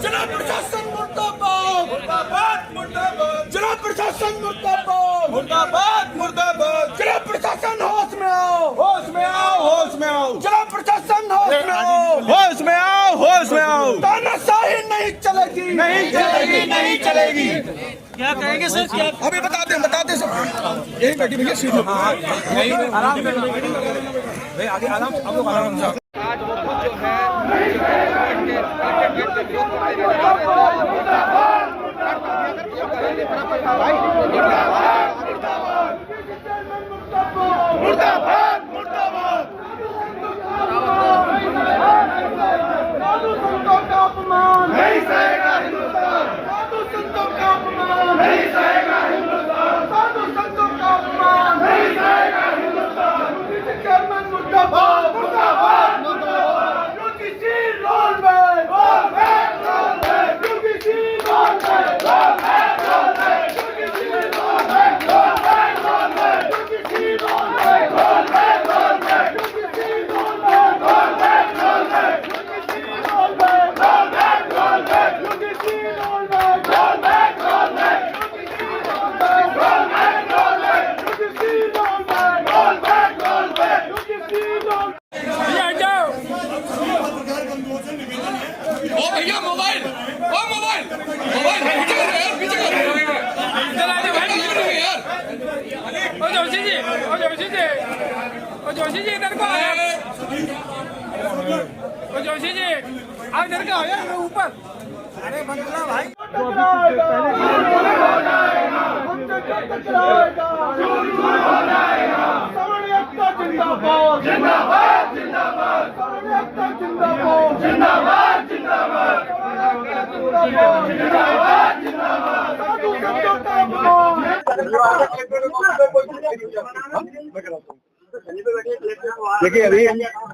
जिला प्रशासन मुर्दाबाद मुर्दाबाद मुर्दाबाद, जिला प्रशासन मुर्दाबाद मुर्दाबाद मुर्दाबाद, जिला प्रशासन होश में आओ होश में आओ होश में आओ, जिला प्रशासन होश में आओ होश में आओ होश में आओ। तानाशाही नहीं चलेगी नहीं चलेगी नहीं चलेगी। क्या कहेंगे सर? क्या अभी बता दे सब यही बैठी भैया सीट आराम से आगे आराम आप लोग आराम से। आज वो खुद जो है मुर्दाबाद मुर्दाबाद, साधु संतों का अपमान नहीं सहेगा हिंदुस्तान, साधु संतों का अपमान नहीं सहेगा हिंदुस्तान, साधु संतों का अपमान नहीं सहेगा हिंदुस्तान। चेयरमैन मुर्दाबाद मुर्दाबाद मुर्दाबाद, UGC roll back roll back roll back, UGC roll back roll back roll back, UGC roll back roll back roll back, UGC roll back roll back roll back, UGC roll back roll back roll back, UGC roll back roll back roll back, UGC roll back roll back roll back, UGC roll back roll back roll back, UGC roll back roll back roll back, UGC roll. भैया जाओ, ओ भैया mobile mobile पीछे करो यार, पीछे करो इधर आ जाओ भाई यार। ओ जोशी जी ओ जोशी जी ओ जोशी जी इधर को आओ, ओ जोशी जी आप इधर का आओ यार ऊपर। अरे बंदला भाई जिंदाबाद जिंदाबाद जिंदाबाद, जिंदाबाद जिंदाबाद जिंदाबाद, जिंदाबाद जिंदाबाद, साधु संतों का अपमान। देखिए, अभी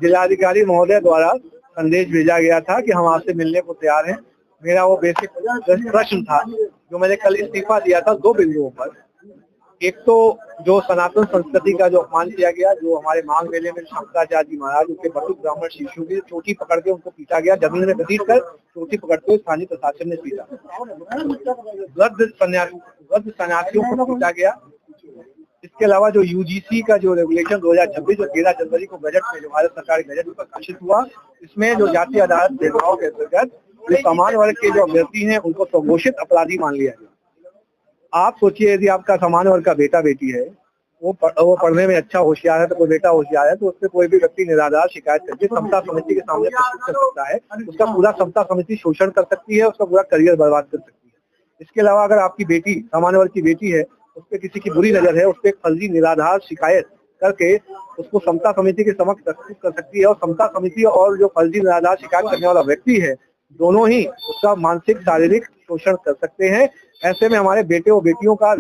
जिलाधिकारी महोदय द्वारा संदेश भेजा गया था कि हम आपसे मिलने को तैयार हैं। मेरा वो बेसिक प्रश्न था जो मैंने कल इस्तीफा दिया था दो बिंदुओं पर। एक तो जो सनातन संस्कृति का जो अपमान किया गया, जो हमारे मांग मेले में शंकराचार्य जी महाराज उनके बटुक ब्राह्मण शिशु की चोटी पकड़ के उनको पीटा गया, जमीन में घसीट कर चोटी पकड़ते हुए स्थानीय प्रशासन ने पीटा। वृद्ध सन्यासियों को पीटा गया। इसके अलावा जो यूजीसी का जो रेगुलेशन 2026 और 13 जनवरी को बजट में जो भारत सरकार के बजट प्रकाशित हुआ, इसमें जो जातीय आधारित भेदभाव के अंतर्गत जो समान वर्ग के जो अभ्यर्थी हैं उनको स्वघोषित अपराधी मान लिया गया। आप सोचिए, यदि आपका समान वर्ग का बेटा बेटी है, वो पढ़ने में अच्छा होशियार है, तो कोई बेटा होशियार है, तो उससे कोई भी व्यक्ति निराधार शिकायत करके समता समिति के सामने प्रस्तुत कर सकता है। उसका पूरा समता समिति शोषण कर सकती है, उसका पूरा करियर बर्बाद कर सकती है। इसके अलावा अगर आपकी बेटी समान वर्ग की बेटी है, उस पर किसी की बुरी नजर है, उस पर एक फर्जी निराधार शिकायत करके उसको समता समिति के समक्ष प्रस्तुत कर सकती है, और समता समिति और जो फर्जी निराधार शिकायत करने वाला व्यक्ति है, दोनों ही उसका मानसिक शारीरिक शोषण कर सकते हैं। ऐसे में हमारे बेटे और बेटियों का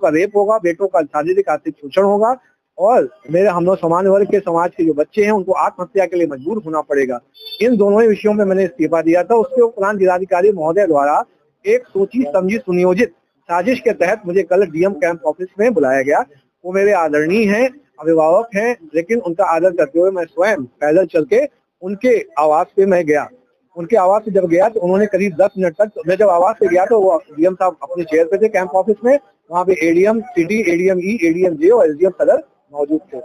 रेप होगा, बेटों का शारीरिक आर्थिक शोषण होगा, और हम लोग समान वर्ग के समाज के जो बच्चे हैं उनको आत्महत्या के लिए मजबूर होना पड़ेगा। इन दोनों ही विषयों में मैंने इस्तीफा दिया था। उसके उपरांत जिलाधिकारी महोदय द्वारा एक सोची समझी सुनियोजित साजिश के तहत मुझे कल डीएम कैंप ऑफिस में बुलाया गया। वो मेरे आदरणीय हैं, अभिभावक हैं, लेकिन उनका आदर करते हुए मैं स्वयं पैदल चल के उनके आवास पे मैं गया। उनके आवास से जब गया तो उन्होंने करीब 10 मिनट तक, मैं जब आवास पे गया तो वो डीएम साहब अपने चेयर पे थे कैंप ऑफिस में। वहाँ पे एडीएम सिटी, एडीएम ई, एडीएम जे और एसडीएम सदर मौजूद थे।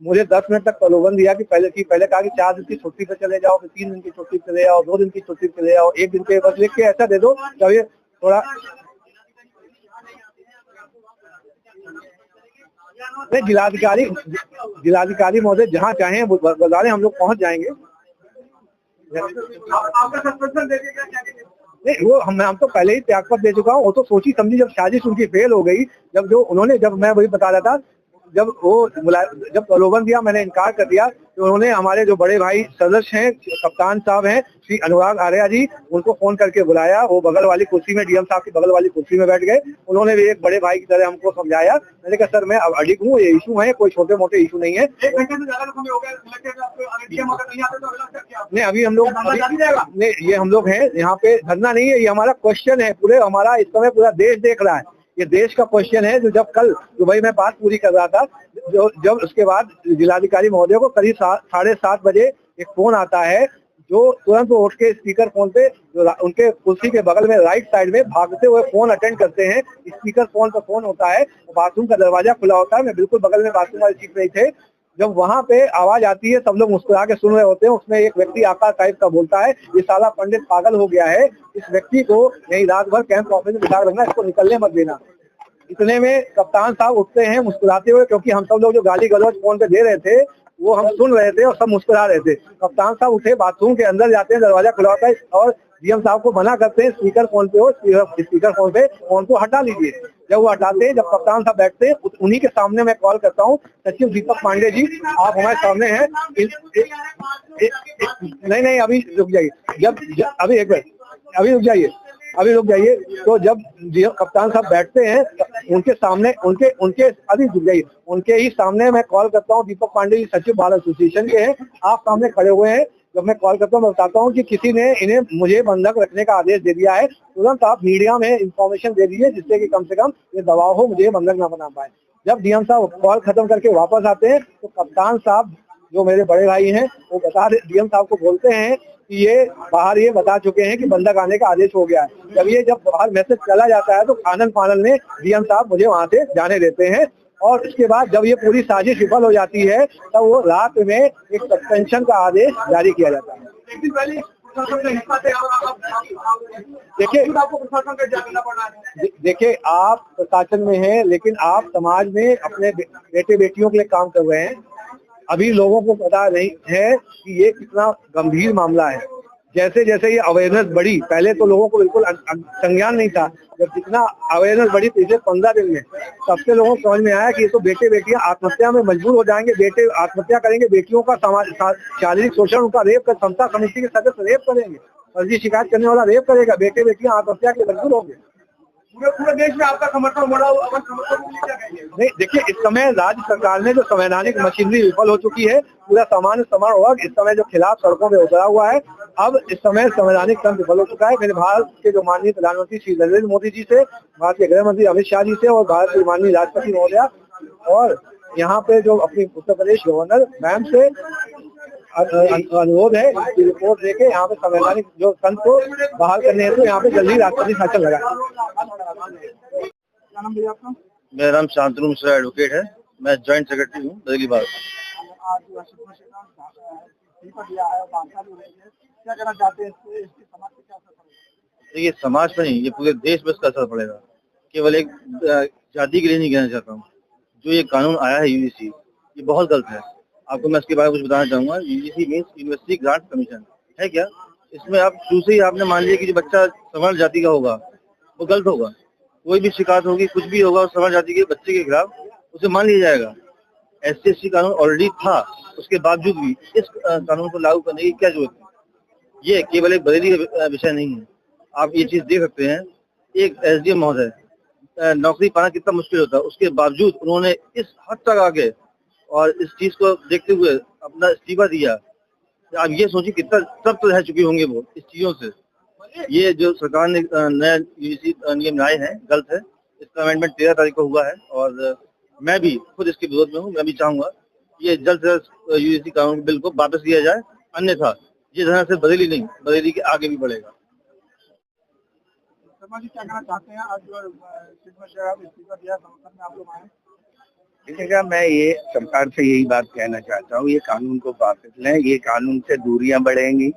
मुझे 10 मिनट तक प्रलोभन दिया कि पहले कहा कि 4 दिन की छुट्टी पे चले जाओ, फिर 3 दिन की छुट्टी पे चले जाओ, 2 दिन की छुट्टी पे चले जाओ, 1 दिन के बस लिख के ऐसा दे दो जब ये थोड़ा जिलाधिकारी महोदय जहाँ चाहें बता दें, हम लोग पहुँच जाएंगे। आपका सस्पेंशन दे दिया क्या? नहीं, वो हम तो पहले ही त्यागपत्र दे चुका हूँ। वो तो सोची समझी जब साजिश उनकी फेल हो गई, जब मैं वही बता रहा था, जब प्रलोभन दिया, मैंने इनकार कर दिया, तो उन्होंने हमारे जो बड़े भाई सदस्य हैं, कप्तान साहब हैं श्री अनुराग आर्या जी, उनको फोन करके बुलाया। वो बगल वाली कुर्सी में, डीएम साहब की बगल वाली कुर्सी में बैठ गए। उन्होंने भी एक बड़े भाई की तरह हमको समझाया। मैंने कहा सर मैं अब अडिग हूँ, ये इशू है, कोई छोटे मोटे इशू नहीं है। 1 घंटे से ज्यादा हो गया, नहीं अभी हम लोग नहीं, ये हम लोग हैं यहाँ पे, धरना नहीं है, ये हमारा क्वेश्चन है। पूरे हमारा इस समय पूरा देश देख रहा है, ये देश का क्वेश्चन है। जो भाई मैं बात पूरी कर रहा था, जब उसके बाद जिलाधिकारी महोदय को करीब 7:30 बजे एक फोन आता है जो तुरंत वो उठ के स्पीकर फोन पे जो उनके कुर्सी के बगल में राइट साइड में भागते हुए फोन अटेंड करते हैं। स्पीकर फोन पर फोन होता है, बाथरूम का दरवाजा खुला होता है, मैं बिल्कुल बगल में बाथरूम वाली सीट पे थे। जब वहां पे आवाज आती है, सब लोग मुस्कुरा के सुन रहे होते हैं। उसमें एक व्यक्ति आकाश टाइप का बोलता है, ये साला पंडित पागल हो गया है, इस व्यक्ति को नहीं रात भर कैंप ऑफिस में बिठा रखना, इसको निकलने मत देना। इतने में कप्तान साहब उठते हैं मुस्कुराते हुए, क्योंकि हम सब लोग जो गाली गलौज फोन पे दे रहे थे वो हम सुन रहे थे और सब मुस्कुरा रहे थे। कप्तान साहब उठे, बाथरूम के अंदर जाते हैं, दरवाजा खुला होता है और डीएम साहब को मना करते हैं, स्पीकर फोन पे हो, स्पीकर फोन पे फोन को हटा लीजिए। जब वो हटाते हैं, जब कप्तान साहब बैठते हैं, उन्हीं के सामने मैं कॉल करता हूँ, सचिव दीपक पांडे जी आप हमारे सामने हैं। नहीं अभी रुक जाइए, अभी एक मिनट, अभी रुक जाइए। तो जब कप्तान साहब बैठते हैं उनके सामने उनके ही सामने मैं कॉल करता हूँ, दीपक पांडे जी सचिव भारत एसोसिएशन के हैं, आप सामने खड़े हुए हैं। जब मैं कॉल करता हूँ मैं बताता हूँ कि किसी ने इन्हें मुझे बंधक रखने का आदेश दे दिया है, तुरंत आप मीडिया में इंफॉर्मेशन दे दीजिए जिससे कि कम से कम ये दबाव हो, मुझे बंधक ना बना पाए। जब डीएम साहब कॉल खत्म करके वापस आते हैं तो कप्तान साहब जो मेरे बड़े भाई हैं वो डीएम साहब को बोलते हैं कि ये बाहर ये बता चुके हैं कि बंधक आने का आदेश हो गया है। जब बाहर मैसेज चला जाता है तो आनंद फानन में डीएम साहब मुझे वहां से जाने देते हैं। और उसके बाद जब ये पूरी साजिश विफल हो जाती है तब वो रात में एक सस्पेंशन का आदेश जारी किया जाता है। देखिए आप प्रशासन में हैं, लेकिन आप समाज में अपने बेटे बेटियों के लिए काम कर रहे हैं। अभी लोगों को पता नहीं है कि ये कितना गंभीर मामला है। जैसे जैसे ये अवेयरनेस बढ़ी, पहले तो लोगों को बिल्कुल संज्ञान नहीं था, जब जितना अवेयरनेस बढ़ी पिछले 15 दिन में सबसे लोगों को समझ में आया कि ये तो बेटे बेटियां आत्महत्या में मजबूर हो जाएंगे, बेटे आत्महत्या करेंगे, बेटियों का शारीरिक शोषण, उनका रेप कर, समता समिति के सदस्य रेप करेंगे, फर्जी शिकायत करने वाला रेप करेगा, बेटे बेटियां आत्महत्या के मजबूर होंगे। पूरे देश में आपका समर्थन बढ़ा नहीं। देखिए इस समय राज्य सरकार ने जो संवैधानिक मशीनरी विफल हो चुकी है, पूरा सामान्य समारोह वर्ग इस समय जो खिलाफ सड़कों पे उतरा हुआ है। अब इस समय संवैधानिक तंत्र विफल हो चुका है। मेरे भारत के जो माननीय प्रधानमंत्री श्री नरेंद्र मोदी जी से, भारत के गृह मंत्री अमित शाह जी से और भारत के माननीय राष्ट्रपति महोदया और यहाँ पे जो अपनी उत्तर प्रदेश गवर्नर मैम से अनुरोध है कि रिपोर्ट देके यहाँ पे संवैधानिक जो तंत्र को बहाल करने हेतु यहाँ पे जल्दी राष्ट्रपति शासन लगाए। मेरा नाम शांतनु मिश्रा एडवोकेट है, मैं जॉइंट सेक्रेटरी हूँ बरेली बार। देखिए समाज पर नहीं, ये पूरे देश में इसका असर पड़ेगा। केवल एक जाति के लिए नहीं कहना चाहता हूँ। जो ये कानून आया है यूजीसी, ये बहुत गलत है। आपको मैं इसके बारे में कुछ बताना चाहूंगा। UGC means university grant commission है क्या? इसमें आप शुरू से ही आपने मान लिया कि जो बच्चा सवर्ण जाति का होगा वो गलत होगा। कोई भी शिकायत होगी, कुछ भी होगा सवर्ण जाति के बच्चे के खिलाफ, उसे मान लिया जाएगा। SC/ST कानून ऑलरेडी था, उसके बावजूद भी इस कानून को लागू करने की क्या जरूरत है? ये केवल एक बरेली का विषय नहीं है। आप ये चीज देख सकते हैं, एक SDM महोदय, नौकरी पाना कितना मुश्किल होता है, उसके बावजूद उन्होंने इस हद तक आगे और इस चीज को देखते हुए अपना इस्तीफा दिया। आप ये सोचिए कितना तृप्त रह चुके होंगे वो इस चीजों से। ये जो सरकार ने नया यूजीसी नियम लाए हैं गलत है। इसका अमेंडमेंट 13 तारीख को हुआ है और मैं भी खुद इसके विरोध में हूँ। मैं भी चाहूंगा ये जल्द से जल्द यूजीसी कानून बिल को वापस लिया जाए, अन्यथा ये तरह से बरेली नहीं, बरेली के आगे भी बढ़ेगा। क्या कहना चाहते हैं? आज जो इस्तीफा दिया संसद में आप लोग आए। देखिएगा, मैं ये सरकार से यही बात कहना चाहता हूँ, ये कानून को वापस लें। ये कानून से दूरियां बढ़ेंगी।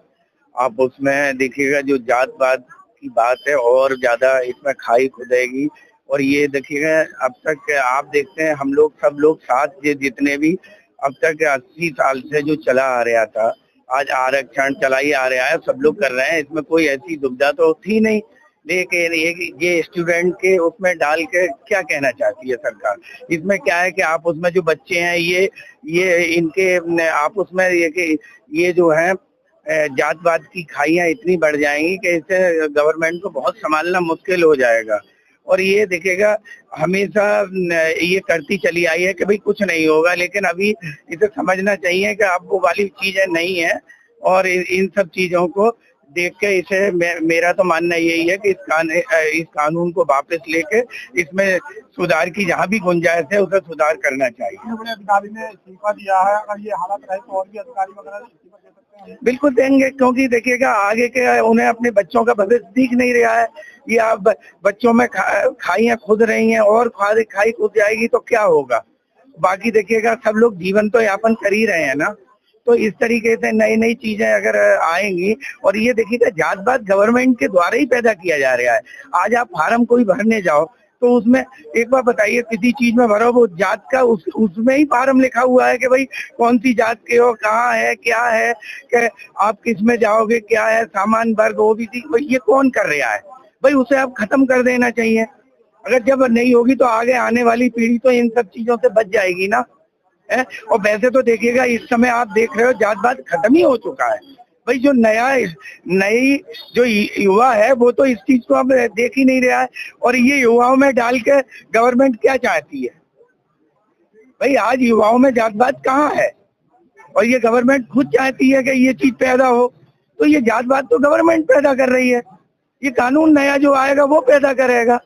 आप उसमें देखिएगा जो जात पात की बात है और ज्यादा इसमें खाई खुदेगी। और ये देखिएगा अब तक आप देखते हैं हम लोग सब लोग साथ जितने भी अब तक 80 साल से जो चला आ रहा था, आज आरक्षण चला ही आ रहा है, सब लोग कर रहे हैं। इसमें कोई ऐसी दुविधा तो थी नहीं। लेकिन ये स्टूडेंट के उसमें डाल के क्या कहना चाहती है सरकार? इसमें क्या है कि आप उसमें जो बच्चे हैं ये इनके आप उसमें ये जो है जात पात की खाइयां इतनी बढ़ जाएंगी कि इससे गवर्नमेंट को बहुत संभालना मुश्किल हो जाएगा। और ये देखिएगा हमेशा ये करती चली आई है कि भाई कुछ नहीं होगा, लेकिन अभी इसे समझना चाहिए कि अब वो वाली चीजें नहीं है। और इन सब चीजों को देख के इसे मेरा तो मानना यही है कि इस कानून को वापस लेके इसमें सुधार की जहाँ भी गुंजाइश है उसे सुधार करना चाहिए। अधिकारी ने इस्तीफा दिया है, अगर ये हालत रहे तो और भी अधिकारी वगैरह इस्तीफा दे सकते हैं। बिल्कुल देंगे, क्योंकि देखिएगा आगे के उन्हें अपने बच्चों का भविष्य दिख नहीं रहा है। ये आप बच्चों में खाइयां खुद रही हैं और खाई खुद जाएगी तो क्या होगा। बाकी देखिएगा सब लोग जीवन तो यापन कर ही रहे हैं ना, तो इस तरीके से नई नई चीजें अगर आएंगी, और ये देखिएगा जात पात गवर्नमेंट के द्वारा ही पैदा किया जा रहा है। आज आप फार्म कोई भरने जाओ तो उसमें एक बार बताइए, किसी चीज में भरो वो जात का उसमें ही फार्म लिखा हुआ है कि भाई कौन सी जात के हो, कहाँ है, क्या है, कि आप किस में जाओगे, क्या है, सामान्य वर्ग, ओबीसी, ये कौन कर रहा है भाई। उसे आप खत्म कर देना चाहिए। अगर जब नहीं होगी तो आगे आने वाली पीढ़ी तो इन सब चीजों से बच जाएगी ना है। और वैसे तो देखिएगा इस समय आप देख रहे हो जात पात खत्म ही हो चुका है भाई। जो नई जो युवा है वो तो इस चीज को अब देख ही नहीं रहा है, और ये युवाओं में डाल के गवर्नमेंट क्या चाहती है भाई। आज युवाओं में जात पात कहाँ है, और ये गवर्नमेंट खुद चाहती है कि ये चीज पैदा हो, तो ये जात पात तो गवर्नमेंट पैदा कर रही है। ये कानून नया जो आएगा वो पैदा करेगा।